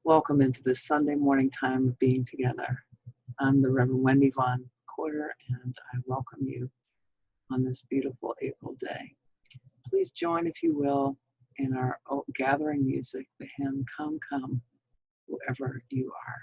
Welcome into this Sunday morning time of being together. I'm the Reverend Wendy Von Porter, and I welcome you on this beautiful April day. Please join, if you will, in our gathering music, the hymn, Come, Come, whoever you are.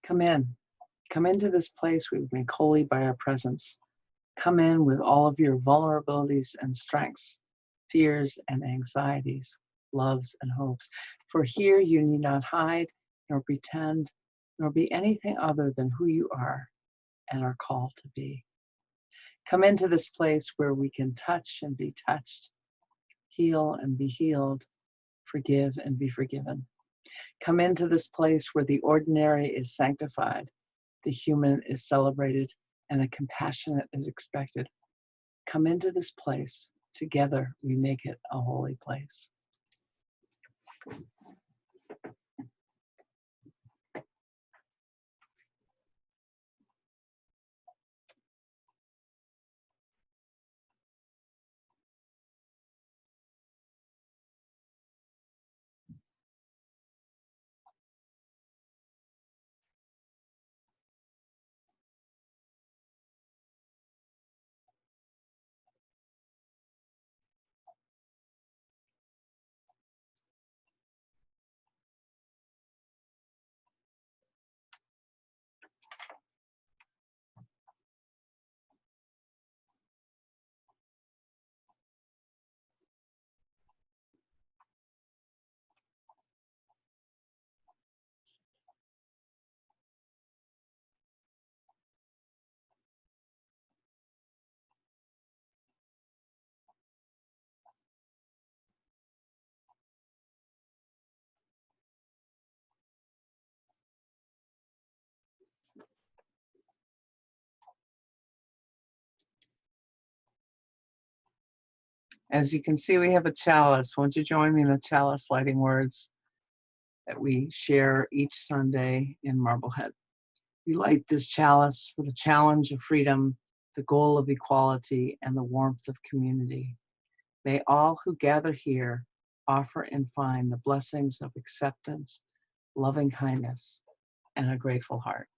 Come in. Come into this place we've made holy by our presence. Come in with all of your vulnerabilities and strengths, fears and anxieties, loves and hopes. For here you need not hide, nor pretend, nor be anything other than who you are and are called to be. Come into this place where we can touch and be touched, heal and be healed, forgive and be forgiven. Come into this place where the ordinary is sanctified, the human is celebrated, and the compassionate is expected. Come into this place. Together we make it a holy place. As you can see, we have a chalice. Won't you join me in the chalice lighting words that we share each Sunday in Marblehead? We light this chalice for the challenge of freedom, the goal of equality, and the warmth of community. May all who gather here offer and find the blessings of acceptance, loving kindness, and a grateful heart.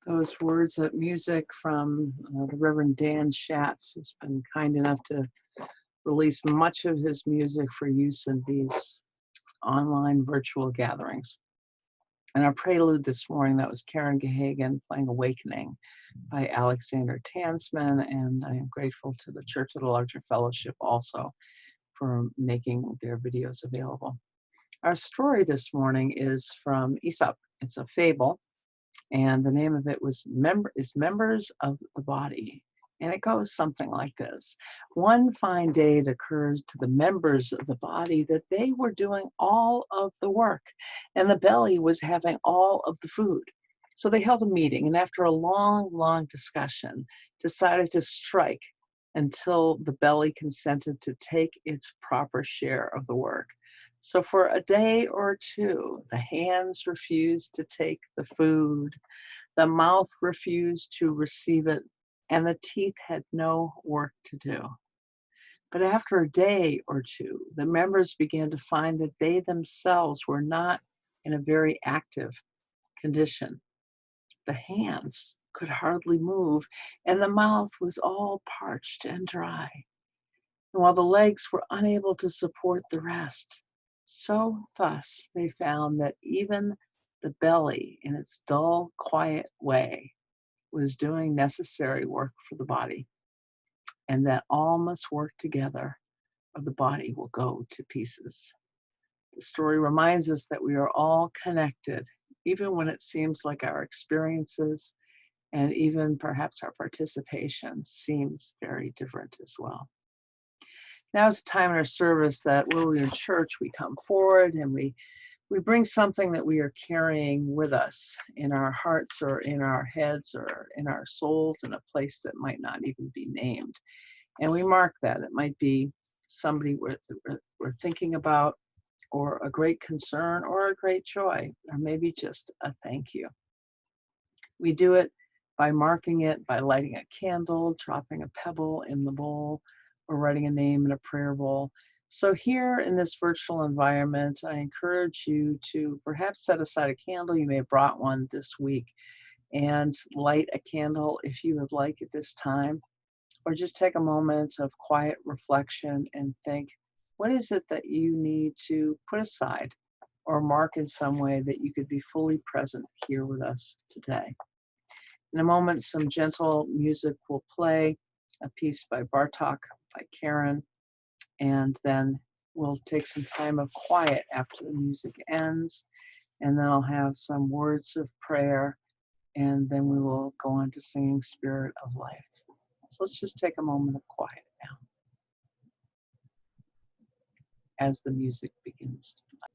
those words, that music from the Reverend Dan Schatz, who's been kind enough to release much of his music for use in these online virtual gatherings. And our prelude this morning, that was Karen Gahagan playing Awakening by Alexander Tansman, and I am grateful to the Church of the Larger Fellowship also for making their videos available. Our story this morning is from Aesop. It's a fable, and the name of it was Members of the Body. And it goes something like this. One fine day it occurs to the members of the body that they were doing all of the work and the belly was having all of the food. So they held a meeting, and after a long, long discussion, decided to strike until the belly consented to take its proper share of the work. So for a day or two, the hands refused to take the food, the mouth refused to receive it, and the teeth had no work to do. But after a day or two, the members began to find that they themselves were not in a very active condition. The hands could hardly move, and the mouth was all parched and dry, and while the legs were unable to support the rest. So thus they found that even the belly, in its dull, quiet way, was doing necessary work for the body, and that all must work together or the body will go to pieces. The story reminds us that we are all connected, even when it seems like our experiences and even perhaps our participation seems very different as well. Now is a time in our service that when we're in church, we come forward and we bring something that we are carrying with us in our hearts or in our heads or in our souls in a place that might not even be named. And we mark that. It might be somebody we're thinking about, or a great concern, or a great joy, or maybe just a thank you. We do it by marking it, by lighting a candle, dropping a pebble in the bowl, or writing a name in a prayer bowl. So here in this virtual environment, I encourage you to perhaps set aside a candle. You may have brought one this week, and light a candle if you would like at this time, or just take a moment of quiet reflection and think, what is it that you need to put aside or mark in some way that you could be fully present here with us today? In a moment, some gentle music will play, a piece by Bartok, by Karen, and then we'll take some time of quiet after the music ends, and then I'll have some words of prayer, and then we will go on to singing Spirit of Life. So let's just take a moment of quiet now as the music begins to play.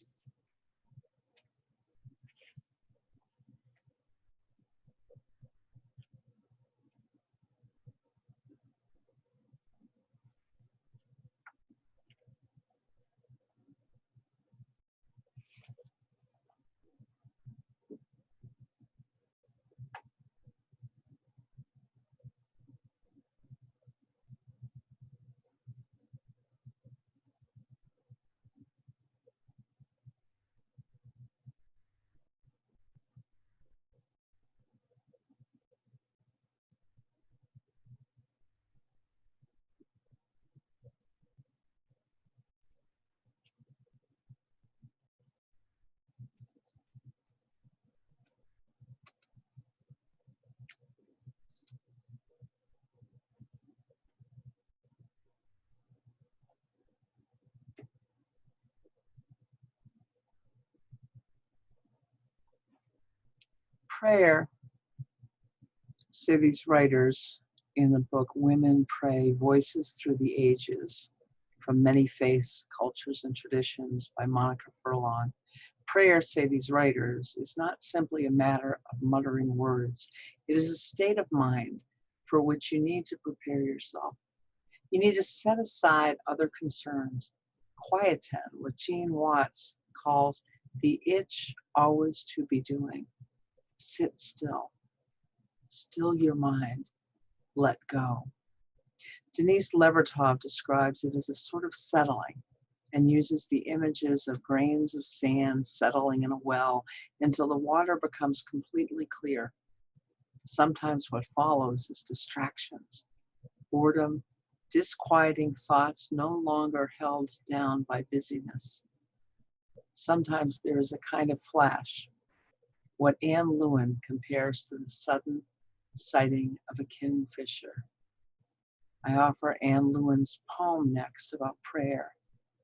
Prayer, say these writers in the book Women Pray, Voices Through the Ages, from Many Faiths, Cultures, and Traditions by Monica Furlong. Prayer, say these writers, is not simply a matter of muttering words. It is a state of mind for which you need to prepare yourself. You need to set aside other concerns. Quieten, what Gene Watts calls the itch always to be doing. Sit still. Still your mind. Let go. Denise Levertov describes it as a sort of settling and uses the images of grains of sand settling in a well until the water becomes completely clear. Sometimes what follows is distractions, boredom, disquieting thoughts no longer held down by busyness. Sometimes there is a kind of flash, what Anne Lewin compares to the sudden sighting of a kingfisher. I offer Anne Lewin's poem next about prayer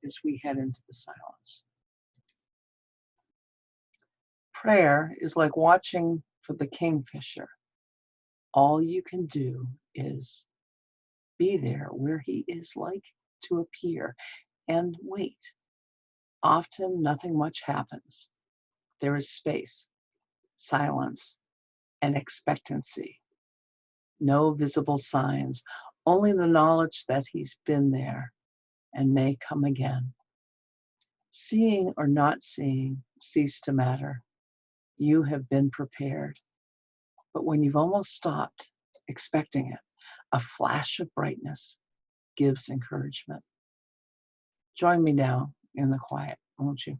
as we head into the silence. Prayer is like watching for the kingfisher. All you can do is be there where he is like to appear and wait. Often nothing much happens. There is space, silence, and expectancy. No visible signs, only the knowledge that he's been there and may come again. Seeing or not seeing cease to matter. You have been prepared. But when you've almost stopped expecting it, a flash of brightness gives encouragement. Join me now in the quiet, won't you?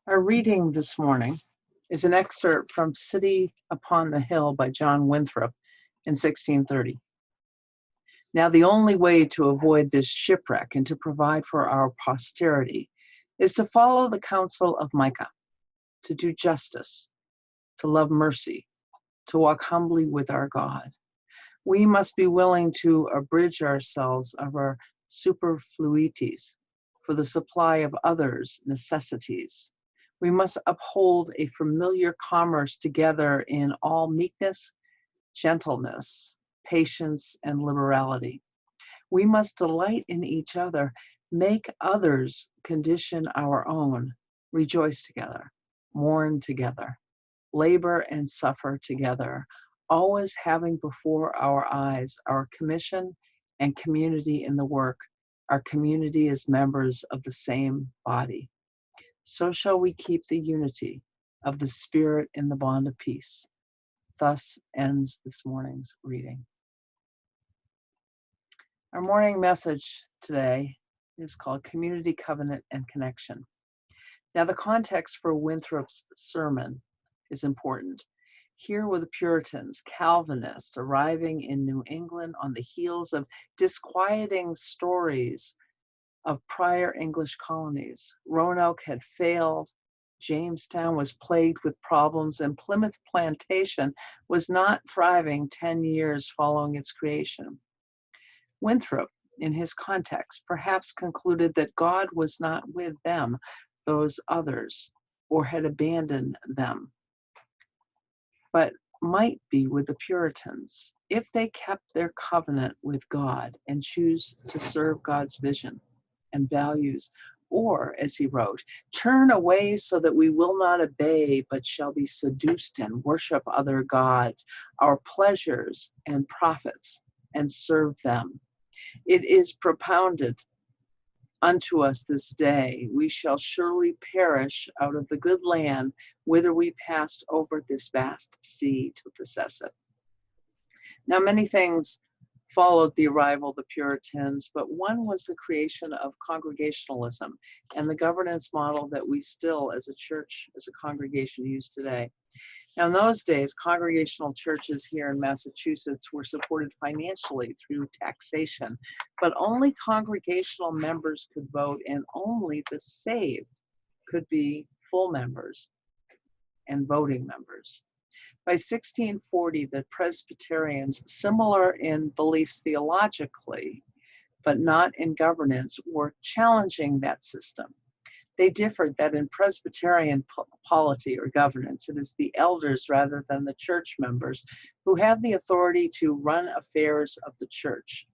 Our reading this morning is an excerpt from City Upon the Hill by John Winthrop in 1630. Now, the only way to avoid this shipwreck and to provide for our posterity is to follow the counsel of Micah, to do justice, to love mercy, to walk humbly with our God. We must be willing to abridge ourselves of our superfluities for the supply of others' necessities. We must uphold a familiar commerce together in all meekness, gentleness, patience, and liberality. We must delight in each other, make others condition our own, rejoice together, mourn together, labor and suffer together, always having before our eyes our commission and community in the work, our community as members of the same body. So shall we keep the unity of the Spirit in the bond of peace. Thus ends this morning's reading. Our morning message today is called Community, Covenant, and Connection. Now, the context for Winthrop's sermon is important. Here were the Puritans, Calvinists, arriving in New England on the heels of disquieting stories of prior English colonies. Roanoke had failed, Jamestown was plagued with problems, and Plymouth Plantation was not thriving 10 years following its creation. Winthrop, in his context, perhaps concluded that God was not with them, those others, or had abandoned them, but might be with the Puritans if they kept their covenant with God and choose to serve God's vision and values, or, as he wrote, turn away so that we will not obey, but shall be seduced and worship other gods, our pleasures and profits, and serve them. It is propounded unto us this day, we shall surely perish out of the good land whither we passed over this vast sea to possess it. Now, many things followed the arrival of the Puritans, but one was the creation of congregationalism and the governance model that we still, as a church, as a congregation, use today. Now, in those days, congregational churches here in Massachusetts were supported financially through taxation, but only congregational members could vote, and only the saved could be full members and voting members. By 1640, the Presbyterians, similar in beliefs theologically, but not in governance, were challenging that system. They differed that in Presbyterian polity or governance, it is the elders rather than the church members who have the authority to run affairs of the church.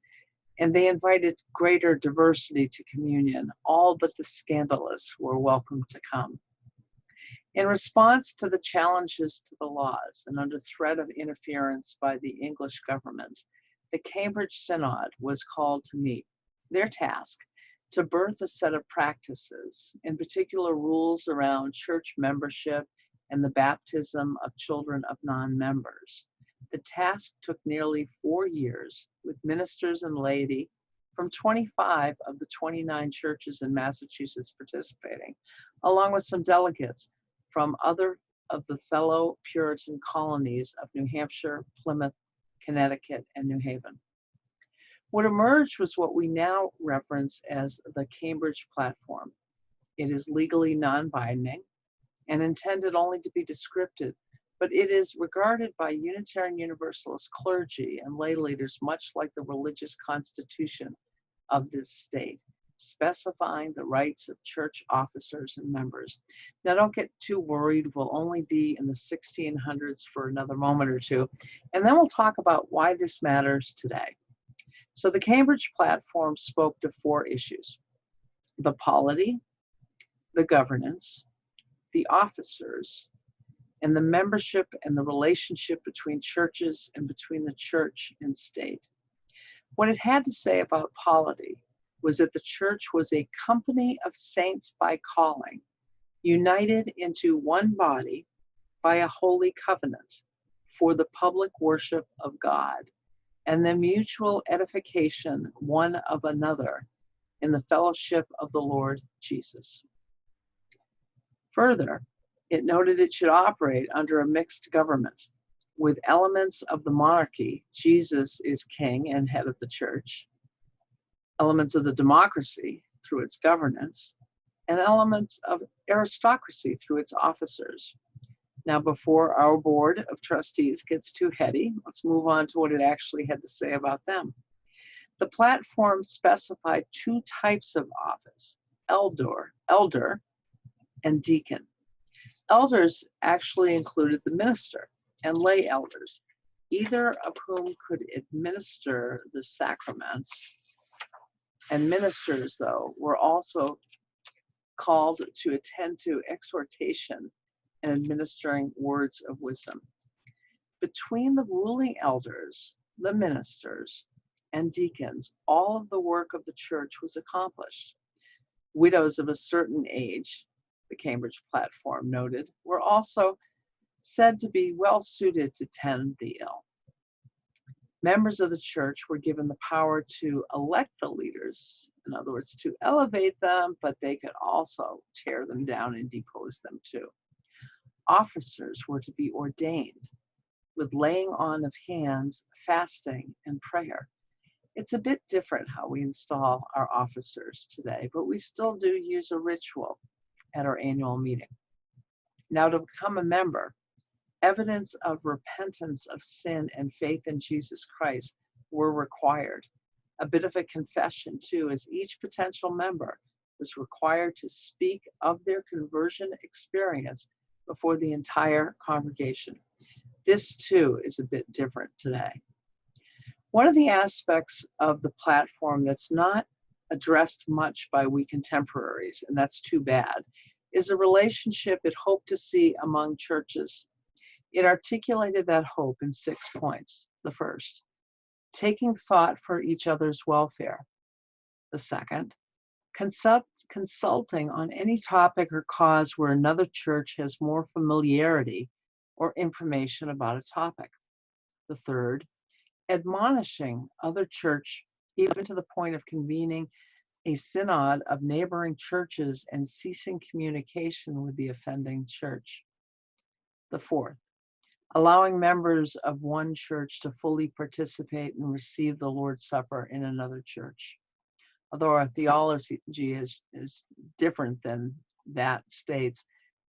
And they invited greater diversity to communion. All but the scandalous were welcome to come. In response to the challenges to the laws and under threat of interference by the English government, the Cambridge Synod was called to meet. Their task, to birth a set of practices, in particular rules around church membership and the baptism of children of non-members. The task took nearly 4 years, with ministers and laity from 25 of the 29 churches in Massachusetts participating, along with some delegates from other of the fellow Puritan colonies of New Hampshire, Plymouth, Connecticut, and New Haven. What emerged was what we now reference as the Cambridge Platform. It is legally non-binding and intended only to be descriptive, but it is regarded by Unitarian Universalist clergy and lay leaders much like the religious constitution of this state, specifying the rights of church officers and members. Now, don't get too worried. We'll only be in the 1600s for another moment or two, and then we'll talk about why this matters today. So the Cambridge Platform spoke to 4 issues: the polity, the governance, the officers, and the membership and the relationship between churches and between the church and state. What it had to say about polity was that the church was a company of saints by calling, united into one body by a holy covenant for the public worship of God and the mutual edification one of another in the fellowship of the Lord Jesus. Further, it noted it should operate under a mixed government with elements of the monarchy. Jesus is king and head of the church, elements of the democracy through its governance, and elements of aristocracy through its officers. Now, before our board of trustees gets too heady, let's move on to what it actually had to say about them. The platform specified 2 types of office: elder, and deacon. Elders actually included the minister and lay elders, either of whom could administer the sacraments. And ministers, though, were also called to attend to exhortation and administering words of wisdom. Between the ruling elders, the ministers, and deacons, all of the work of the church was accomplished. Widows of a certain age, the Cambridge platform noted, were also said to be well suited to tend the ill. Members of the church were given the power to elect the leaders, in other words, to elevate them, but they could also tear them down and depose them too. Officers were to be ordained with laying on of hands, fasting, and prayer. It's a bit different how we install our officers today, but we still do use a ritual at our annual meeting. Now, to become a member, evidence of repentance of sin and faith in Jesus Christ were required. A bit of a confession, too, as each potential member was required to speak of their conversion experience before the entire congregation. This, too, is a bit different today. One of the aspects of the platform that's not addressed much by we contemporaries, and that's too bad, is a relationship it hoped to see among churches. It articulated that hope in 6 points. The first, taking thought for each other's welfare. The second, consulting on any topic or cause where another church has more familiarity or information about a topic. The third, admonishing other church, even to the point of convening a synod of neighboring churches and ceasing communication with the offending church. The fourth, allowing members of one church to fully participate and receive the Lord's Supper in another church. Although our theology is different than that states,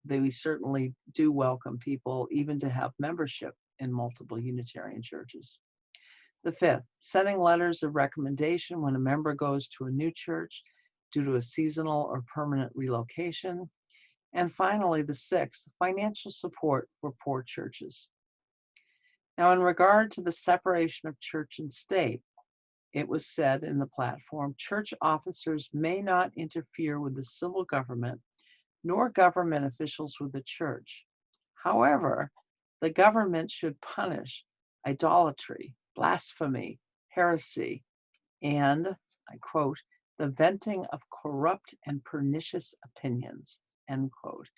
that we certainly do welcome people even to have membership in multiple Unitarian churches. The fifth, sending letters of recommendation when a member goes to a new church due to a seasonal or permanent relocation. And finally, the sixth, financial support for poor churches. Now, in regard to the separation of church and state, it was said in the platform, church officers may not interfere with the civil government, nor government officials with the church. However, the government should punish idolatry, blasphemy, heresy, and, I quote, the venting of corrupt and pernicious opinions, end quote.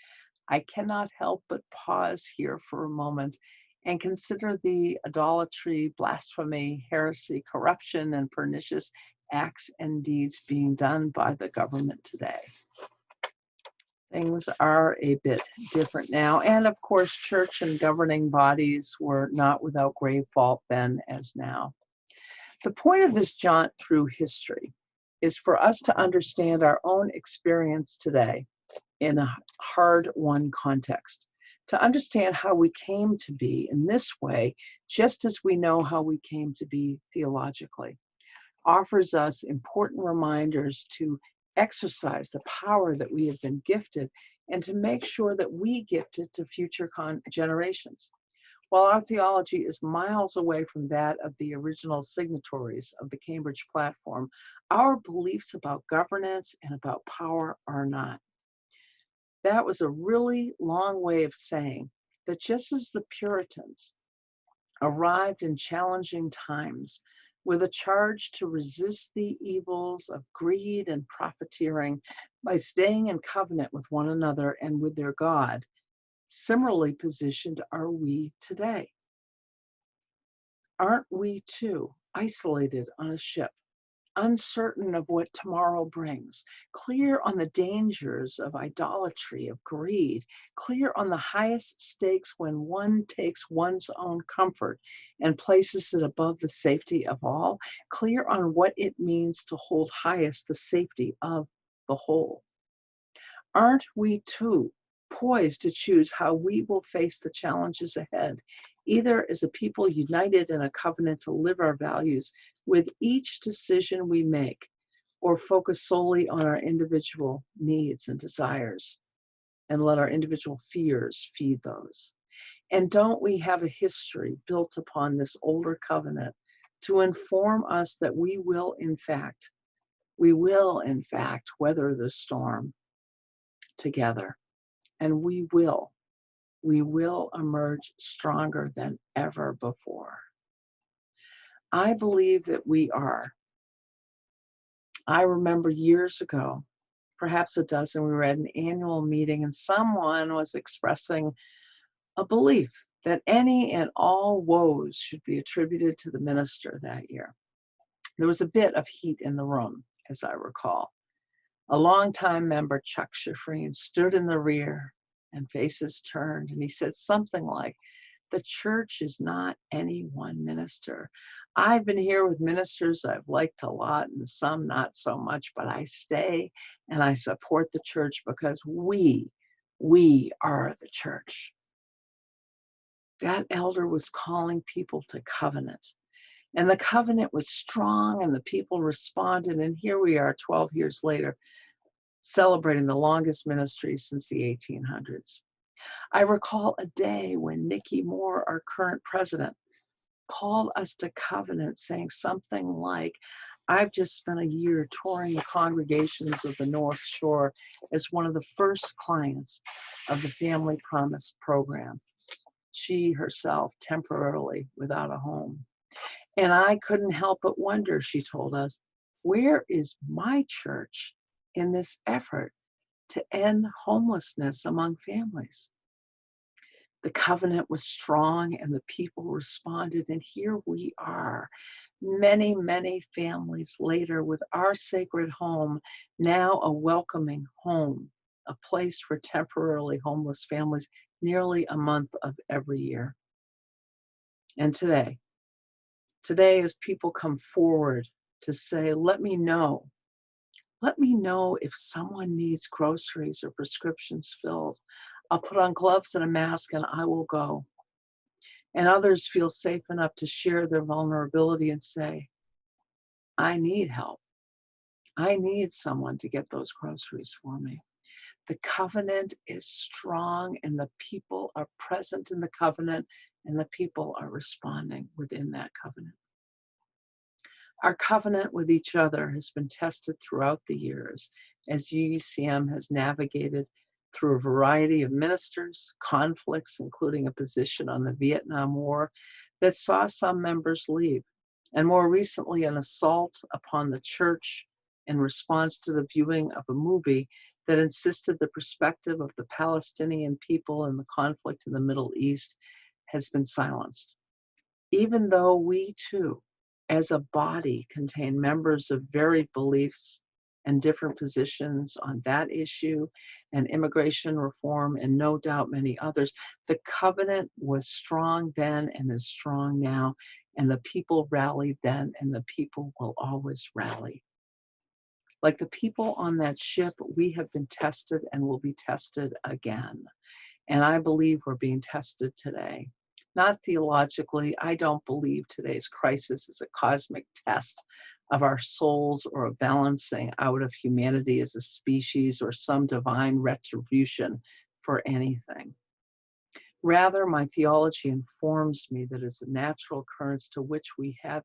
I cannot help but pause here for a moment and consider the idolatry, blasphemy, heresy, corruption, and pernicious acts and deeds being done by the government today. Things are a bit different now. And of course, church and governing bodies were not without grave fault then as now. The point of this jaunt through history is for us to understand our own experience today in a hard-won context, to understand how we came to be in this way, just as we know how we came to be theologically, offers us important reminders to exercise the power that we have been gifted and to make sure that we gift it to future generations. While our theology is miles away from that of the original signatories of the Cambridge platform, our beliefs about governance and about power are not. That was a really long way of saying that just as the Puritans arrived in challenging times with a charge to resist the evils of greed and profiteering by staying in covenant with one another and with their God, similarly positioned are we today. Aren't we too isolated on a ship, uncertain of what tomorrow brings, clear on the dangers of idolatry, of greed, clear on the highest stakes when one takes one's own comfort and places it above the safety of all, clear on what it means to hold highest the safety of the whole? Aren't we too poised to choose how we will face the challenges ahead, either as a people united in a covenant to live our values with each decision we make, or focus solely on our individual needs and desires and let our individual fears feed those? And don't we have a history built upon this older covenant to inform us that we will in fact weather the storm together, and we will emerge stronger than ever before. I believe that we are. I remember years ago, perhaps a dozen, we were at an annual meeting and someone was expressing a belief that any and all woes should be attributed to the minister that year. There was a bit of heat in the room, as I recall. A longtime member, Chuck Schifrin, stood in the rear and faces turned, and he said something like, "The church is not any one minister. I've been here with ministers I've liked a lot and some not so much, but I stay and I support the church because we are the church." That elder was calling people to covenant. And the covenant was strong and the people responded. And here we are 12 years later, celebrating the longest ministry since the 1800s. I recall a day when Nikki Moore, our current president, called us to covenant saying something like, "I've just spent a year touring the congregations of the North Shore as one of the first clients of the Family Promise program. She herself temporarily without a home. And I couldn't help but wonder," she told us, "where is my church in this effort to end homelessness among families?" The covenant was strong and the people responded. And here we are, many, many families later, with our sacred home, now a welcoming home, a place for temporarily homeless families, nearly a month of every year. And today, as people come forward to say, let me know if someone needs groceries or prescriptions filled. I'll put on gloves and a mask and I will go. And others feel safe enough to share their vulnerability and say, I need help. I need someone to get those groceries for me. The covenant is strong and the people are present in the covenant and the people are responding within that covenant. Our covenant with each other has been tested throughout the years as UUCM has navigated through a variety of ministers, conflicts, including a position on the Vietnam War that saw some members leave, and more recently an assault upon the church in response to the viewing of a movie that insisted the perspective of the Palestinian people in the conflict in the Middle East has been silenced. Even though we too, as a body, contain members of varied beliefs and different positions on that issue and immigration reform, and no doubt many others, the covenant was strong then and is strong now, and the people rallied then, and the people will always rally. Like the people on that ship, we have been tested and will be tested again. And I believe we're being tested today. Not theologically, I don't believe today's crisis is a cosmic test of our souls or a balancing out of humanity as a species or some divine retribution for anything. Rather, my theology informs me that it's a natural occurrence to which we have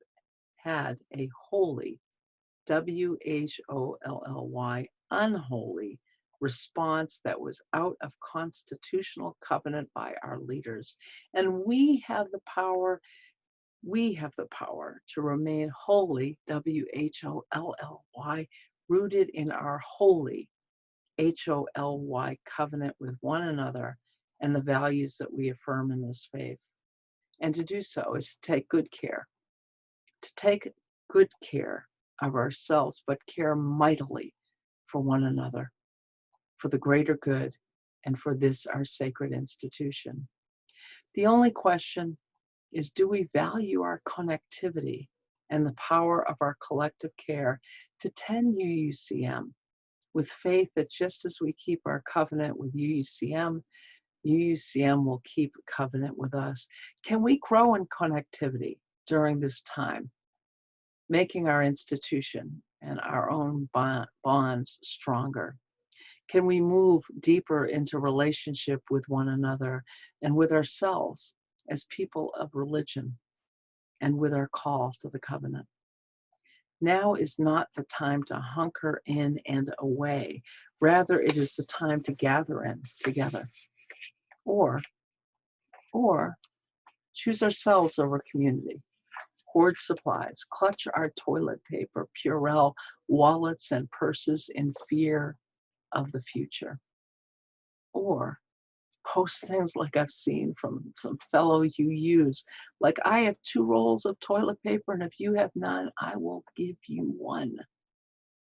had a holy, WHOLLY, unholy response that was out of constitutional covenant by our leaders. And we have the power to remain holy, WHOLLY, rooted in our holy, HOLY, covenant with one another and the values that we affirm in this faith. And to do so is to take good care of ourselves, but care mightily for one another, for the greater good, and for this our sacred institution. The only question is, do we value our connectivity and the power of our collective care to tend UUCM with faith that just as we keep our covenant with UUCM, UUCM will keep covenant with us? Can we grow in connectivity during this time, making our institution and our own bonds stronger? Can we move deeper into relationship with one another and with ourselves as people of religion and with our call to the covenant? Now is not the time to hunker in and away. Rather, it is the time to gather in together. Or choose ourselves over community. Hoard supplies, clutch our toilet paper, Purell wallets and purses in fear of the future. Or post things like I've seen from some fellow UUs, like I have 2 rolls of toilet paper, and if you have none, I will give you one.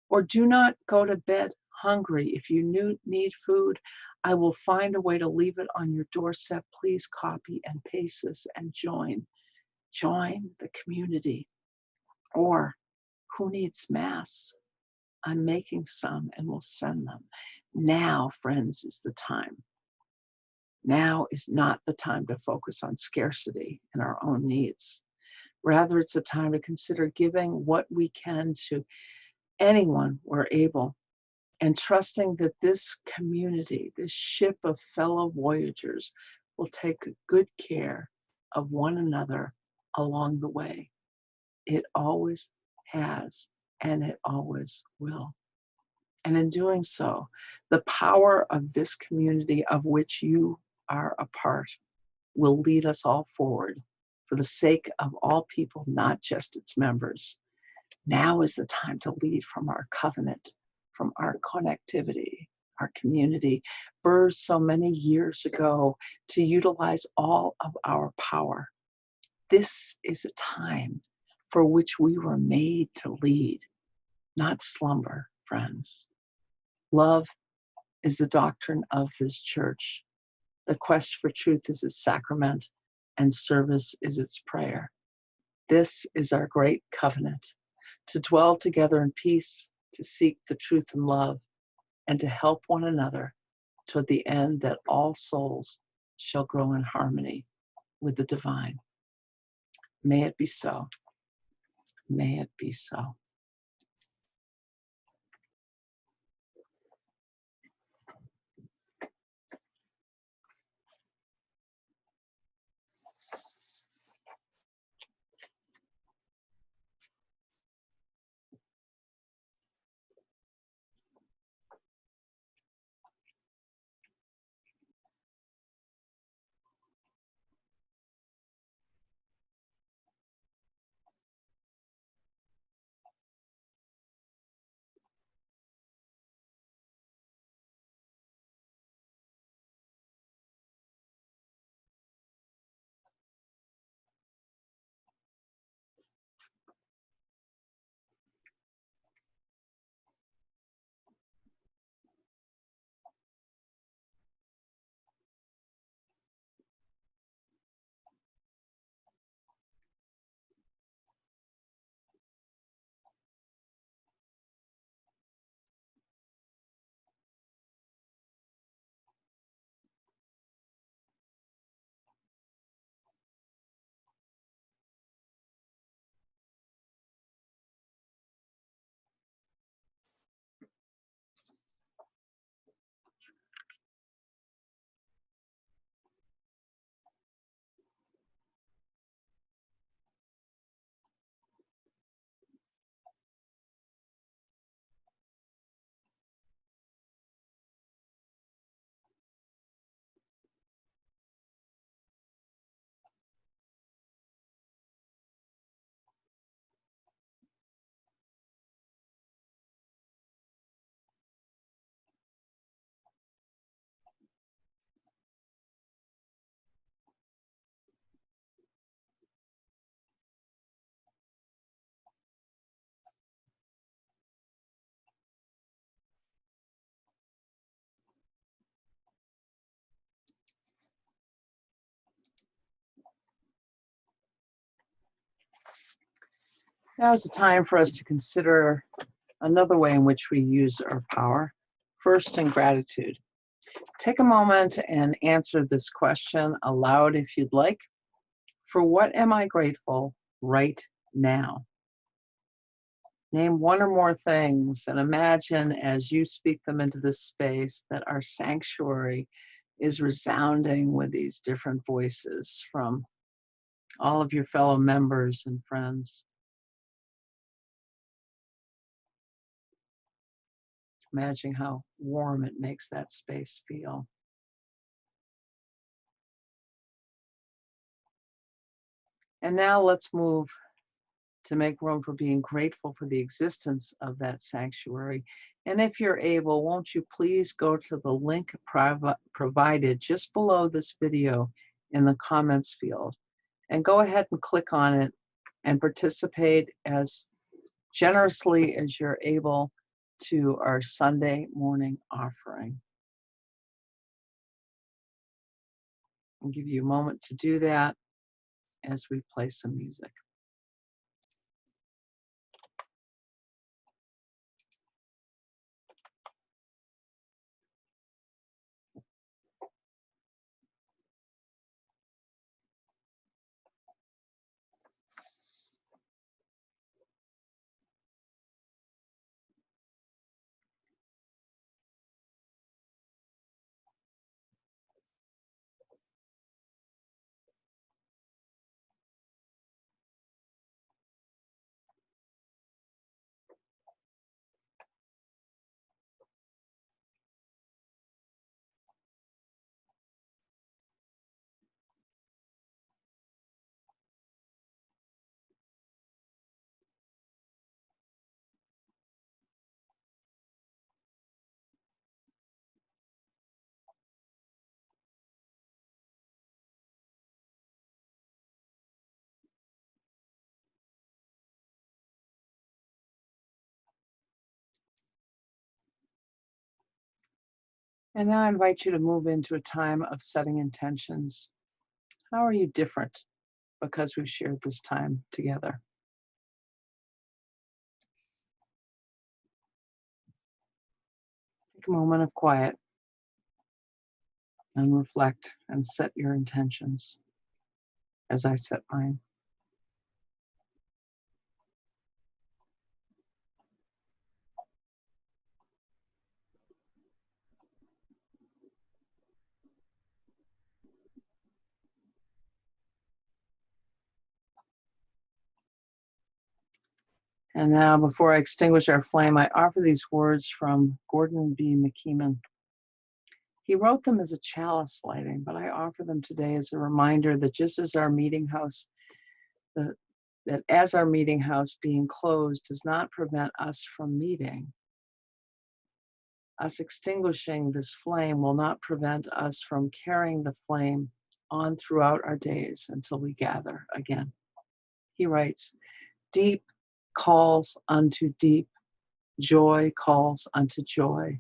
Or do not go to bed hungry. If you need food, I will find a way to leave it on your doorstep. Please copy and paste this and join. Join the community. Or who needs masks? I'm making some and will send them. Now, friends, is the time. Now is not the time to focus on scarcity and our own needs. Rather, it's a time to consider giving what we can to anyone we're able, and trusting that this community, this ship of fellow voyagers, will take good care of one another along the way. It always has, and it always will. And in doing so, the power of this community of which you are a part will lead us all forward for the sake of all people, not just its members. Now is the time to lead from our covenant, from our connectivity, our community, birthed so many years ago, to utilize all of our power. This is a time for which we were made to lead, not slumber, friends. Love is the doctrine of this church. The quest for truth is its sacrament, and service is its prayer. This is our great covenant, to dwell together in peace, to seek the truth and love, and to help one another toward the end that all souls shall grow in harmony with the divine. May it be so. May it be so. Now is the time for us to consider another way in which we use our power. First, in gratitude. Take a moment and answer this question aloud if you'd like. For what am I grateful right now? Name one or more things and imagine as you speak them into this space that our sanctuary is resounding with these different voices from all of your fellow members and friends. Imagine how warm it makes that space feel. And now let's move to make room for being grateful for the existence of that sanctuary. And if you're able, won't you please go to the link provided just below this video in the comments field and go ahead and click on it and participate as generously as you're able to our Sunday morning offering. I'll give you a moment to do that as we play some music. And now I invite you to move into a time of setting intentions. How are you different because we've shared this time together? Take a moment of quiet and reflect and set your intentions as I set mine. And now, before I extinguish our flame, I offer these words from Gordon B. McKeeman. He wrote them as a chalice lighting, but I offer them today as a reminder that just as our meeting house, that as our meeting house being closed does not prevent us from meeting, us extinguishing this flame will not prevent us from carrying the flame on throughout our days until we gather again. He writes, deep calls unto deep, joy calls unto joy,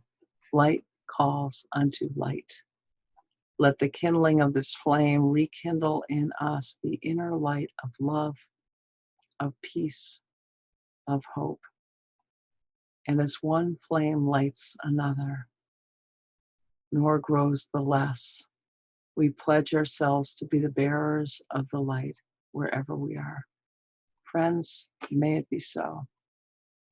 light calls unto light. Let the kindling of this flame rekindle in us the inner light of love, of peace, of hope. And as one flame lights another, nor grows the less, we pledge ourselves to be the bearers of the light wherever we are. Friends, may it be so.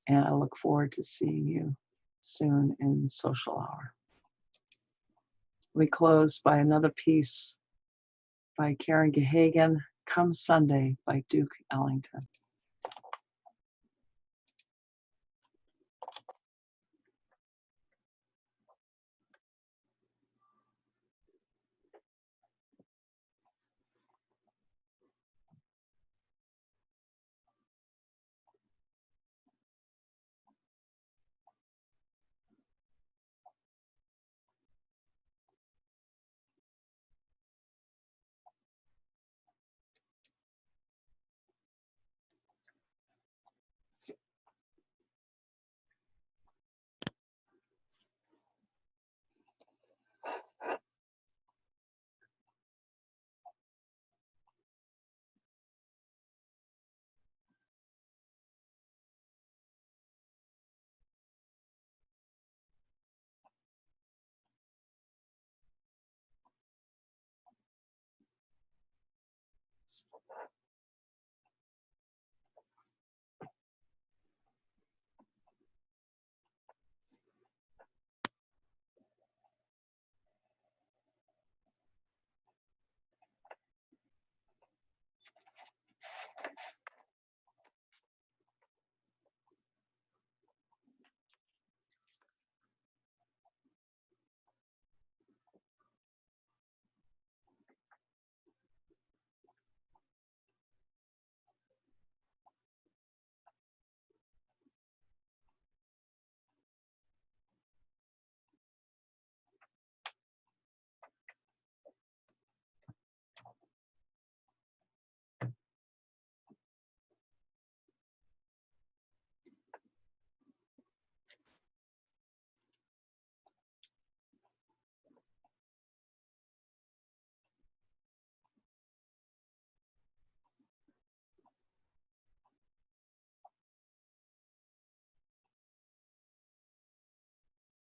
And I look forward to seeing you soon in Social Hour. We close by another piece by Karen Gahagan, Come Sunday by Duke Ellington.